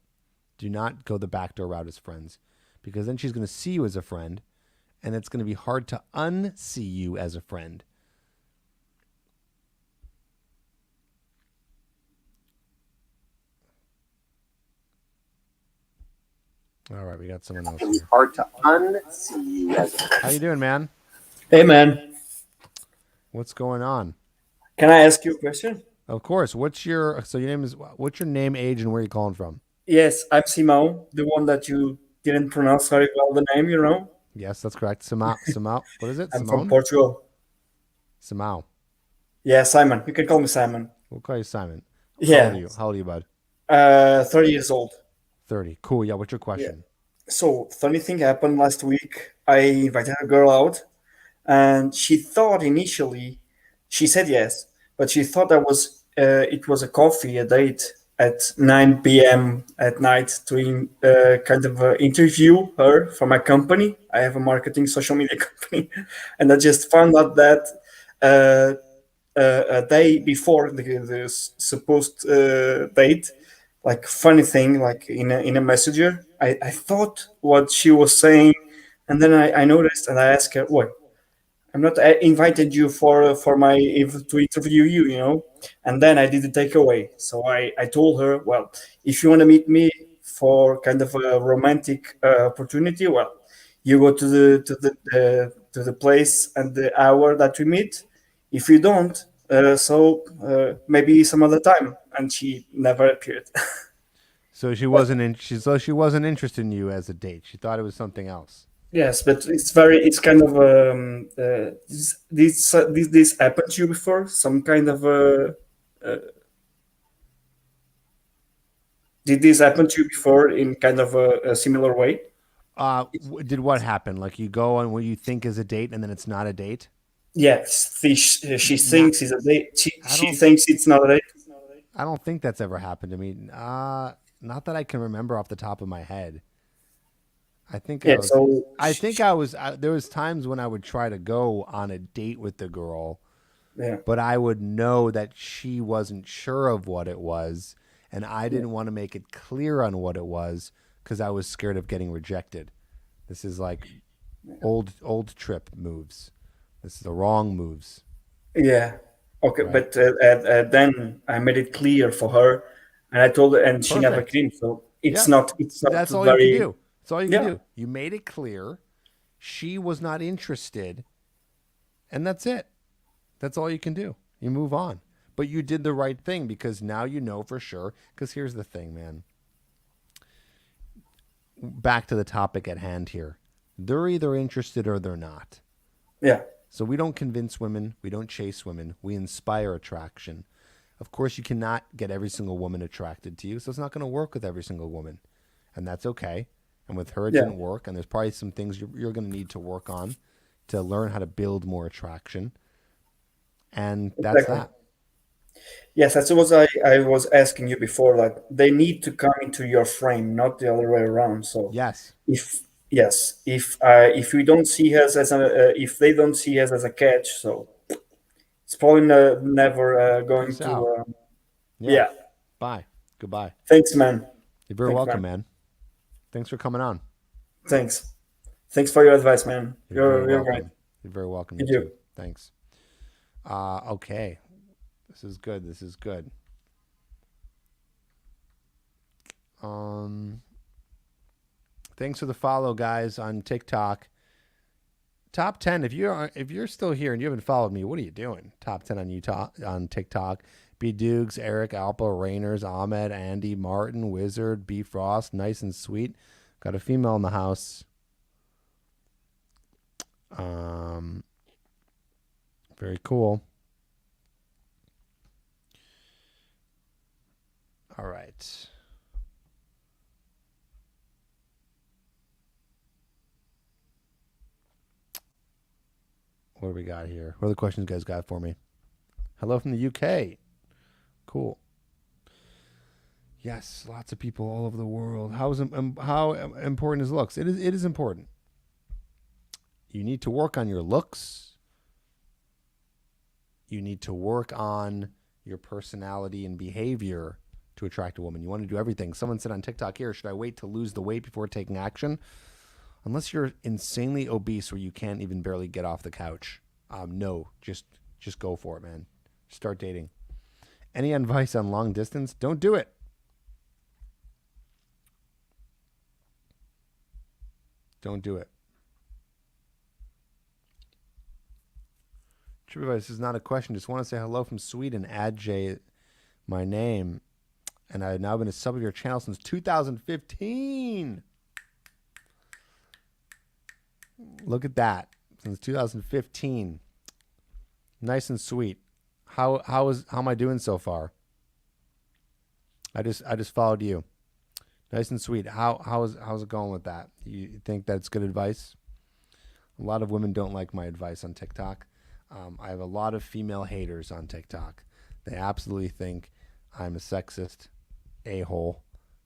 Do not go the backdoor route as friends, because then she's going to see you as a friend, and it's going to be hard to unsee you as a friend. All right, we got someone else here. Hard to unsee you as a friend. How you doing, man? Hey, man. What's going on? Can I ask you a question? Of course. What's your name, age, and where are you calling from? Yes, I'm Simão, the one that you didn't pronounce very well the name, Yes, that's correct. Simão. What is it? I'm Simone? from Portugal. Simão. Yeah, Simon. You can call me Simon. We'll call you Simon. Yeah. How old are you, bud? 30 years old. 30. Cool. Yeah, what's your question? So, funny thing happened last week. I invited a girl out, and she thought initially, she said yes, but she thought that it was a date at 9 p.m. at night to interview her for my company. I have a marketing social media company, and I just found out that a day before the supposed date, like funny thing, like in a messenger, I thought what she was saying, and then I noticed, and I asked her, "What? I'm not invited you to interview you, And then I did the takeaway. So I told her, well, if you want to meet me for kind of a romantic opportunity, well, you go to the place and the hour that we meet. If you don't, maybe some other time. And she never appeared. So she wasn't interested in you as a date. She thought it was something else. Yes, but it's kind of this happened to you before? Some kind of did this happen to you before in kind of a similar way? Did what happen? Like, you go on what you think is a date and then it's not a date? Yes, she thinks it's a date. She thinks it's not a date. I don't think that's ever happened to me. Not that I can remember off the top of my head. I think there was times when I would try to go on a date with the girl, but I would know that she wasn't sure of what it was, And I didn't want to make it clear on what it was because I was scared of getting rejected. This is like old Tripp moves. This is the wrong moves. Yeah. Okay, Right. but then I made it clear for her, and I told her, and she never Perfect. came. So Yeah. it's not That's all you can very. do. That's all you can Yeah. do. You made it clear she was not interested, and that's it. That's all you can do. You move on. But you did the right thing because now you know for sure. Because here's the thing, man. Back to the topic at hand here. They're either interested or they're not. Yeah. So we don't convince women. We don't chase women. We inspire attraction. Of course, you cannot get every single woman attracted to you. So it's not going to work with every single woman. And that's okay. And with her, it Yeah. didn't work. And there's probably some things you're going to need to work on to learn how to build more attraction. And that's Exactly. that. Yes, that's what I was asking you before. Like they need to come into your frame, not the other way around. So Yes. if yes, if we don't see us as a if they don't see us as a catch, so it's probably never going Peace to. out. Yeah. Yeah. Bye. Goodbye. Thanks, man. You're very Thanks, welcome, man. man. Thanks for coming on. Thanks. Thanks for your advice, man. You're very You're great. welcome. You're very welcome. You Thank you. too. Thanks. Okay. This is good. This is good. Thanks for the follow, guys, on TikTok. Top 10. If you're still here and you haven't followed me, what are you doing? Top 10 on TikTok. B Dukes, Eric, Alpa, Rainers, Ahmed, Andy, Martin, Wizard, B Frost, nice and sweet. Got a female in the house. Very cool. All right. What do we got here? What are the questions you guys got for me? Hello from the UK. Cool. Yes, lots of people all over the world. How important is looks? It is important. You need to work on your looks. You need to work on your personality and behavior to attract a woman. You want to do everything. Someone said on TikTok here, should I wait to lose the weight before taking action? Unless you're insanely obese where you can't even barely get off the couch. No, just go for it, man. Start dating. Any advice on long distance? Don't do it. Don't do it. TripAdvisor, this is not a question. Just want to say hello from Sweden. Add J, my name. And I've now been a sub of your channel since 2015. Look at that. Since 2015. Nice and sweet. How am I doing so far? I just followed you. Nice and sweet. How's it going with that? You think that's good advice? A lot of women don't like my advice on TikTok. I have a lot of female haters on TikTok. They absolutely think I'm a sexist a-hole,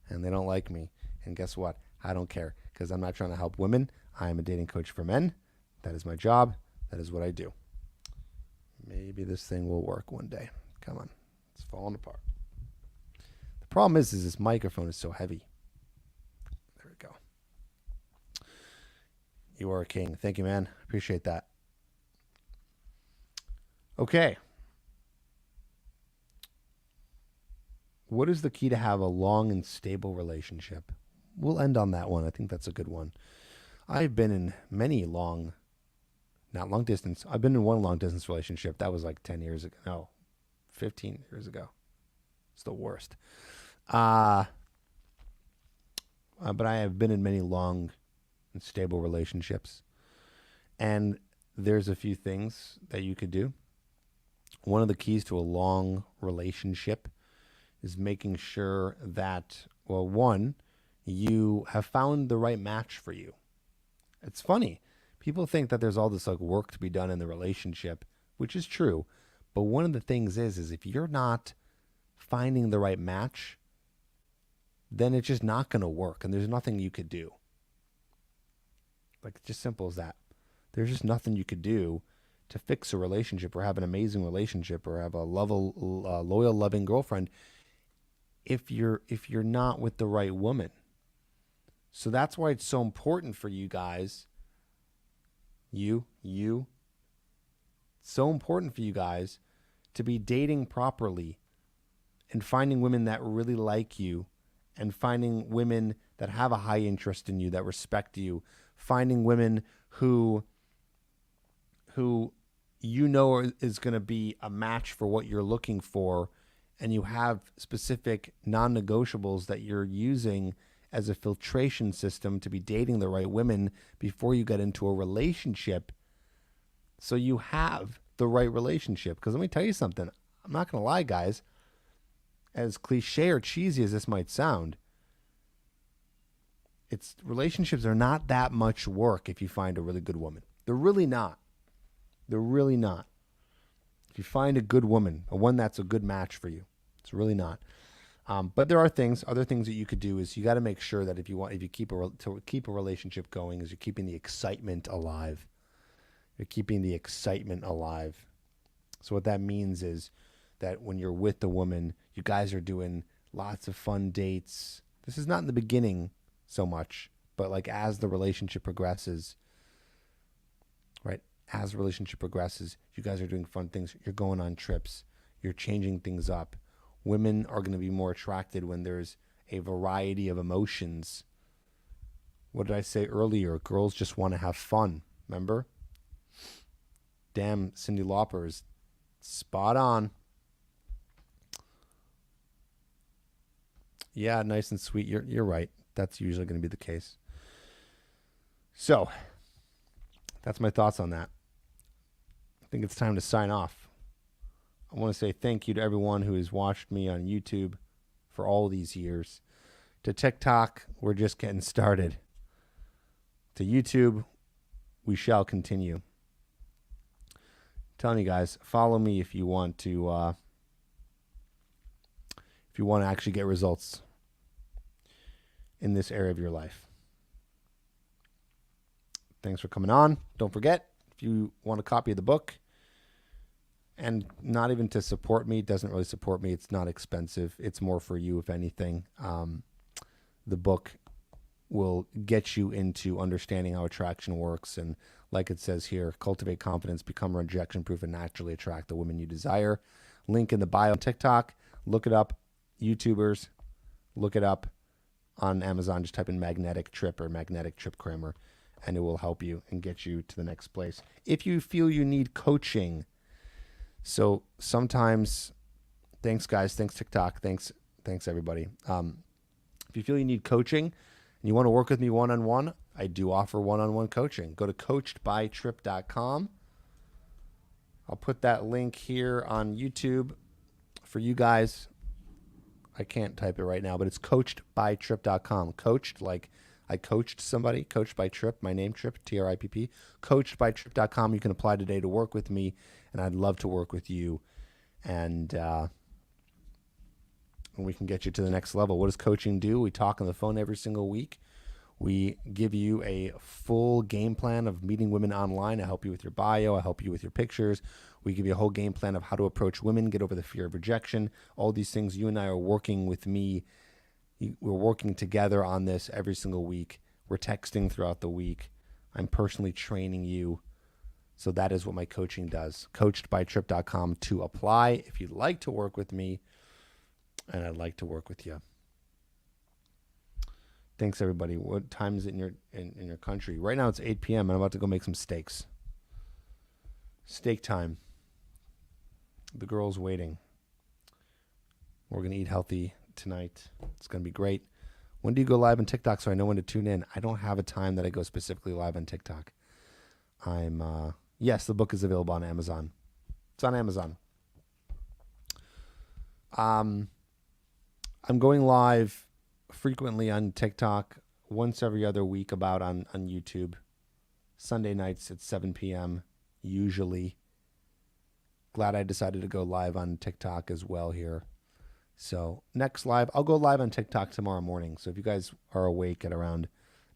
and they don't like me. And guess what? I don't care because I'm not trying to help women. I am a dating coach for men. That is my job. That is what I do. Maybe this thing will work one day. Come on. It's falling apart. The problem is this microphone is so heavy. There we go. You are a king. Thank you, man. Appreciate that. Okay. What is the key to have a long and stable relationship? We'll end on that one. I think that's a good one. I've been in many not long distance. I've been in one long distance relationship. That was like 10 years ago. No, 15 years ago. It's the worst. But I have been in many long and stable relationships. And there's a few things that you could do. One of the keys to a long relationship is making sure that, well, one, you have found the right match for you. It's funny. People think that there's all this like work to be done in the relationship, which is true. But one of the things is if you're not finding the right match, then it's just not going to work. And there's nothing you could do. Like, just simple as that. There's just nothing you could do to fix a relationship or have an amazing relationship or have a loyal, loving girlfriend if you're not with the right woman. So that's why it's so important for you guys. So important for you guys to be dating properly and finding women that really like you and finding women that have a high interest in you, that respect you, finding women who you know is going to be a match for what you're looking for, and you have specific non-negotiables that you're using as a filtration system to be dating the right women before you get into a relationship, so you have the right relationship. Because let me tell you something. I'm not going to lie, guys. As cliche or cheesy as this might sound, relationships are not that much work if you find a really good woman. They're really not. They're really not. If you find a good woman, one that's a good match for you, it's really not. But there are other things that you could do. Is you got to make sure that if you keep a relationship going, is you're keeping the excitement alive. You're keeping the excitement alive. So what that means is that when you're with the woman, you guys are doing lots of fun dates. This is not in the beginning so much, but like as the relationship progresses, right? As the relationship progresses, you guys are doing fun things. You're going on trips. You're changing things up. Women are going to be more attracted when there's a variety of emotions. What did I say earlier? Girls just want to have fun. Remember? Damn, Cyndi Lauper is spot on. Yeah, nice and sweet. You're right. That's usually going to be the case. So, that's my thoughts on that. I think it's time to sign off. I want to say thank you to everyone who has watched me on YouTube for all these years. To TikTok, we're just getting started. To YouTube, we shall continue. Telling you guys, follow me if you want to actually get results in this area of your life. Thanks for coming on. Don't forget, if you want a copy of the book, and not even to support me, it doesn't really support me. It's not expensive. It's more for you, if anything. The book will get you into understanding how attraction works. And like it says here, cultivate confidence, become rejection proof, and naturally attract the women you desire. Link in the bio on TikTok. Look it up. YouTubers, look it up on Amazon. Just type in magnetic Tripp or magnetic Tripp Kramer, and it will help you and get you to the next place. If you feel you need coaching, so sometimes, thanks guys, thanks TikTok, thanks everybody. If you feel you need coaching and you want to work with me one-on-one, I do offer one-on-one coaching. Go to coachedbytripp.com. I'll put that link here on YouTube for you guys. I can't type it right now, but it's coachedbytripp.com. Coached, like I coached somebody, coached by Tripp, my name Tripp, Tripp, coachedbytripp.com. You can apply today to work with me, and I'd love to work with you. And we can get you to the next level. What does coaching do? We talk on the phone every single week. We give you a full game plan of meeting women online. I help you with your bio. I help you with your pictures. We give you a whole game plan of how to approach women, get over the fear of rejection. All these things, you and I are working with me. We're working together on this every single week. We're texting throughout the week. I'm personally training you. So that is what my coaching does. Coachedbytripp.com to apply if you'd like to work with me. And I'd like to work with you. Thanks, everybody. What time is it in your country? Right now it's 8 p.m. I'm about to go make some steaks. Steak time. The girl's waiting. We're going to eat healthy tonight. It's going to be great. When do you go live on TikTok so I know when to tune in? I don't have a time that I go specifically live on TikTok. Yes, the book is available on Amazon. It's on Amazon. I'm going live frequently on TikTok, once every other week about on YouTube. Sunday nights at 7 p.m. usually. Glad I decided to go live on TikTok as well here. So next live, I'll go live on TikTok tomorrow morning. So if you guys are awake at around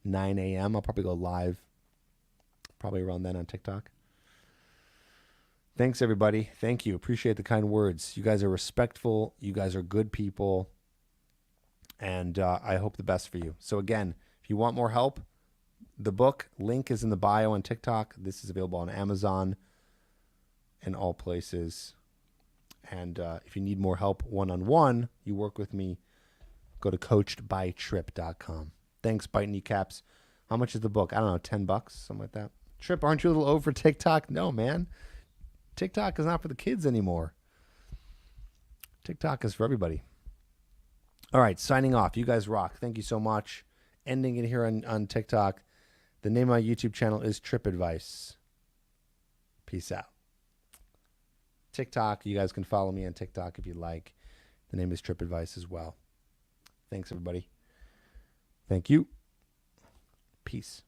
9 a.m., I'll probably go live probably around then on TikTok. Thanks, everybody. Thank you. Appreciate the kind words. You guys are respectful. You guys are good people. And I hope the best for you. So again, if you want more help, the book link is in the bio on TikTok. This is available on Amazon and all places. And if you need more help one-on-one, you work with me, go to coachedbytripp.com. Thanks, Bite Kneecaps. How much is the book? I don't know, $10, something like that. Tripp, aren't you a little old for TikTok? No, man. TikTok is not for the kids anymore. TikTok is for everybody. All right, signing off. You guys rock. Thank you so much. Ending it here on TikTok. The name of my YouTube channel is Tripp Advice. Peace out. TikTok, you guys can follow me on TikTok if you like. The name is Tripp Advice as well. Thanks, everybody. Thank you. Peace.